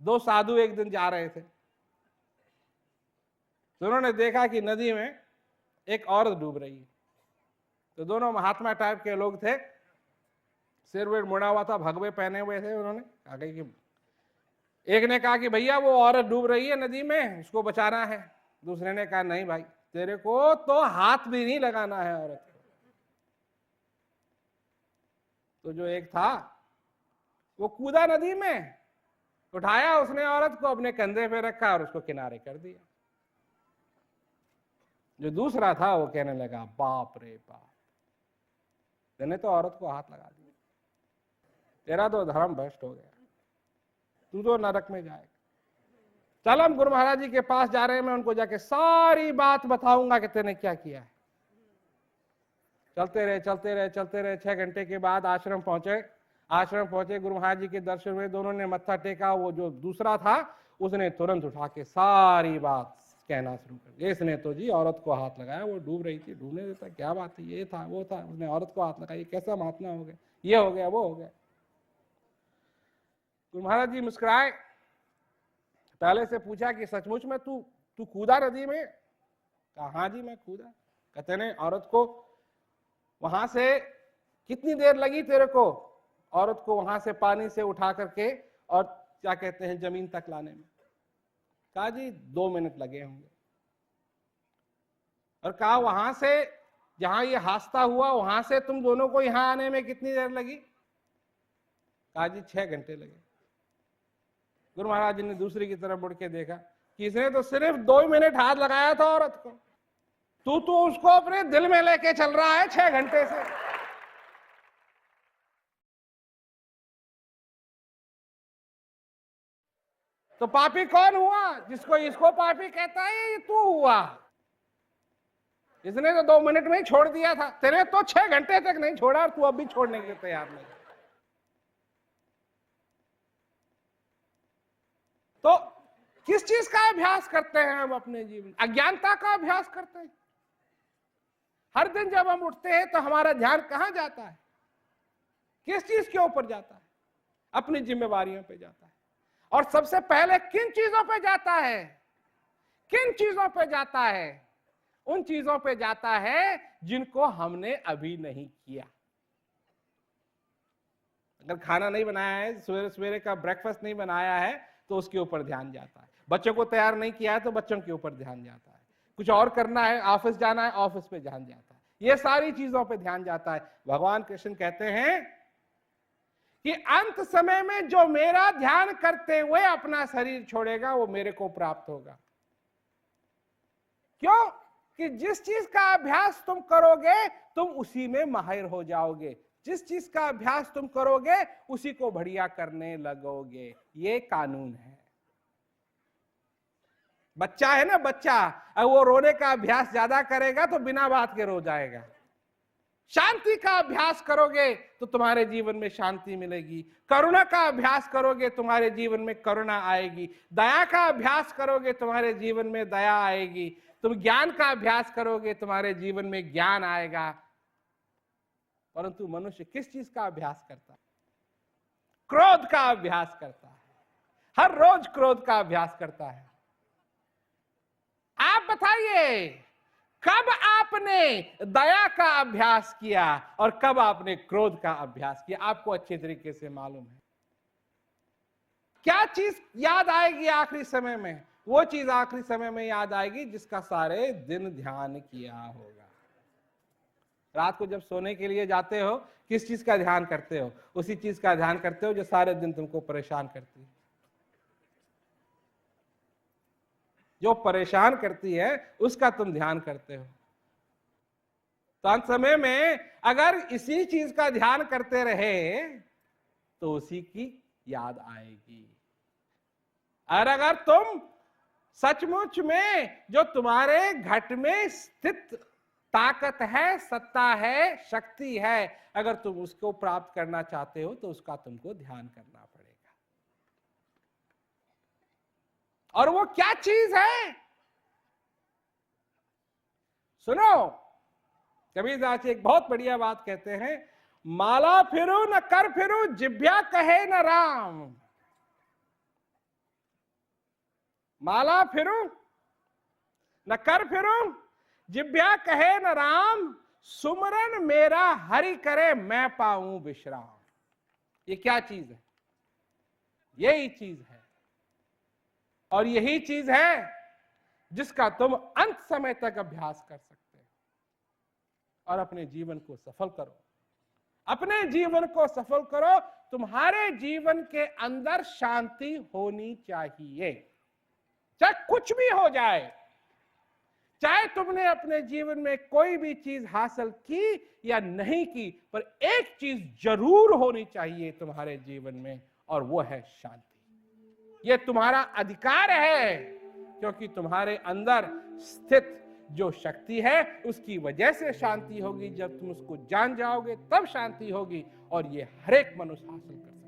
दो साधु एक दिन जा रहे थे, तो उन्होंने देखा कि नदी में एक औरत डूब रही है। तो दोनों महात्मा टाइप के लोग थे, सिर वेर मुड़ा हुआ था, भगवे पहने हुए थे। उन्होंने कहा कि एक ने कहा कि भैया वो औरत डूब रही है नदी में, उसको बचाना है। दूसरे ने कहा नहीं भाई, तेरे को तो हाथ भी नहीं लगाना है औरत को। तो जो एक था वो कूदा नदी में, उठाया उसने औरत को, अपने कंधे पे रखा और उसको किनारे कर दिया। जो दूसरा था वो कहने लगा बाप रे बाप, तूने तो औरत को हाथ लगा दिया, तेरा तो धर्म भ्रष्ट हो गया, तू तो नरक में जाएगा। चल हम गुरु महाराज जी के पास जा रहे हैं, मैं उनको जाके सारी बात बताऊंगा कि तेने क्या किया है। चलते रहे चलते रहे चलते रहे। 6 घंटे के बाद आश्रम पहुंचे, गुरु महाराज जी के दर्शन हुए, दोनों ने मत्था टेका। वो जो दूसरा था उसने तुरंत उठा के सारी बात कहना शुरू कर दिया। इसने तो जी औरत को हाथ लगाया, वो डूब रही थी, डूबने देता, क्या बात है, ये था वो था, उसने औरत को हाथ लगाया, कैसा महात्मा हो गया, ये हो गया वो हो गया। गुरु महाराज जी मुस्कुराए, पहले से पूछा कि सचमुच में तू कूदा नदी में? कहा हाँ जी मैं कूदा। कहते ने औरत को वहां से कितनी देर लगी तेरे को औरत को वहां से पानी से उठा करके और क्या कहते हैं जमीन तक लाने में? कहा जी 2 मिनट लगे होंगे। और कहा वहां से जहां ये हादसा हुआ वहां से तुम दोनों को यहां आने में कितनी देर लगी? कहा जी 6 घंटे लगे। गुरु महाराज जी ने दूसरी की तरफ मुड़ के देखा कि इसने तो सिर्फ 2 मिनट हाथ लगाया था औरत को, तू तो उसको अपने दिल में लेके चल रहा है 6 घंटे से। तो पापी कौन हुआ? जिसको इसको पापी कहता है, ये तू हुआ। इसने तो 2 मिनट में ही छोड़ दिया था, तेरे तो 6 घंटे तक नहीं छोड़ा और तू अब भी छोड़ने के लिए तैयार नहीं। तो किस चीज का अभ्यास करते हैं हम अपने जीवन? अज्ञानता का अभ्यास करते हैं। हर दिन जब हम उठते हैं तो हमारा ध्यान कहां जाता है? किस चीज के ऊपर जाता है? अपनी जिम्मेवारियों पे जाता है। और सबसे पहले किन चीजों पे जाता है? किन चीजों पे जाता है? उन चीजों पे जाता है जिनको हमने अभी नहीं किया। अगर खाना नहीं बनाया है, सवेरे सवेरे का ब्रेकफास्ट नहीं बनाया है, तो उसके ऊपर ध्यान जाता है। बच्चों को तैयार नहीं किया है तो बच्चों के ऊपर ध्यान जाता है। कुछ और करना है, ऑफिस जाना है, ऑफिस पे ध्यान जाता है। ये सारी चीजों पे ध्यान जाता है। भगवान कृष्ण कहते हैं कि अंत समय में जो मेरा ध्यान करते हुए अपना शरीर छोड़ेगा वो मेरे को प्राप्त होगा। क्यों? कि जिस चीज का अभ्यास तुम करोगे तुम उसी में माहिर हो जाओगे। जिस चीज का अभ्यास तुम करोगे उसी को बढ़िया करने लगोगे। ये कानून है। बच्चा है ना, बच्चा, अब वो रोने का अभ्यास ज्यादा करेगा तो बिना बात के रो जाएगा। शांति का अभ्यास करोगे तो तुम्हारे जीवन में शांति मिलेगी। करुणा का अभ्यास करोगे तुम्हारे जीवन में करुणा आएगी। दया का अभ्यास करोगे तुम्हारे जीवन में दया आएगी। तुम ज्ञान का अभ्यास करोगे तुम्हारे जीवन में ज्ञान आएगा। परंतु मनुष्य किस चीज का अभ्यास करता है? क्रोध का अभ्यास करता है। हर रोज क्रोध का अभ्यास करता है। आप बताइए कब आपने दया का अभ्यास किया और कब आपने क्रोध का अभ्यास किया? आपको अच्छे तरीके से मालूम है। क्या चीज याद आएगी आखिरी समय में? वो चीज आखिरी समय में याद आएगी जिसका सारे दिन ध्यान किया होगा। रात को जब सोने के लिए जाते हो किस चीज का ध्यान करते हो? उसी चीज का ध्यान करते हो जो सारे दिन तुमको परेशान करती है। जो परेशान करती है उसका तुम ध्यान करते हो। तो अंत समय में अगर इसी चीज का ध्यान करते रहे तो उसी की याद आएगी। और अगर तुम सचमुच में जो तुम्हारे घट में स्थित ताकत है, सत्ता है, शक्ति है, अगर तुम उसको प्राप्त करना चाहते हो तो उसका तुमको ध्यान करना पड़ेगा। और वो क्या चीज है? सुनो, कबीरदास एक बहुत बढ़िया बात कहते हैं, माला फिरू न कर फिरू जिभ्या कहे न राम। माला फिरूं न कर फिरूं, जिब्या कहे न राम, सुमरन मेरा हरि करे मैं पाऊं विश्राम। ये क्या चीज है? यही चीज है, और यही चीज है जिसका तुम अंत समय तक अभ्यास कर सकते हो और अपने जीवन को सफल करो। अपने जीवन को सफल करो। तुम्हारे जीवन के अंदर शांति होनी चाहिए, चाहे कुछ भी हो जाए, चाहे तुमने अपने जीवन में कोई भी चीज हासिल की या नहीं की, पर एक चीज जरूर होनी चाहिए तुम्हारे जीवन में, और वो है शांति। ये तुम्हारा अधिकार है, क्योंकि तुम्हारे अंदर स्थित जो शक्ति है उसकी वजह से शांति होगी। जब तुम उसको जान जाओगे तब शांति होगी, और ये हर एक मनुष्य हासिल कर सकता है।